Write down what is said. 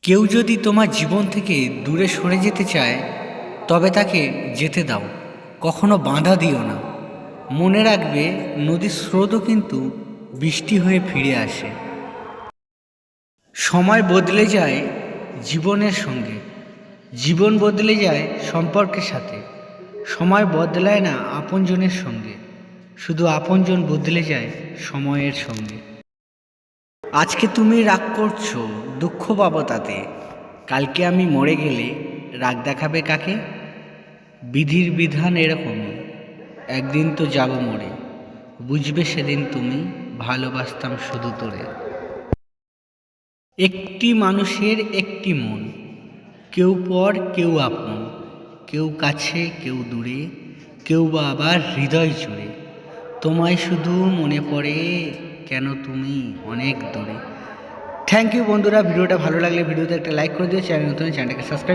কেউ যদি তোমার জীবন থেকে দূরে সরে যেতে চায় তবে তাকে যেতে দাও, কখনো বাধা দিও না। মনে রাখবে, নদীর স্রোতও কিন্তু বৃষ্টি হয়ে ফিরে আসে। সময় বদলে যায় জীবনের সঙ্গে, জীবন বদলে যায় সম্পর্কের সাথে। সময় বদলায় না আপনজনের সঙ্গে, শুধু আপনজন বদলে যায় সময়ের সঙ্গে। আজকে তুমি রাগ করছো, দুঃখ পাবো তাতে। কালকে আমি মরে গেলে রাগ দেখাবে কাকে? বিধির বিধান এরকমই, একদিন তো যাব মরে। বুঝবে সেদিন তুমি, ভালোবাসতাম শুধু তোরে। একটি মানুষের একটি মন, কেউ পর কেউ আপন, কেউ কাছে কেউ দূরে, কেউ বা আবার হৃদয় জুড়ে। তোমায় শুধু মনে পড়ে, কেন তুমি অনেক দূরে। থ্যাংক ইউ বন্ধুরা, ভিডিওটা ভালো লাগলে ভিডিওতে একটা লাইক করে দিও, চ্যানেলটাকে সাবস্ক্রাইব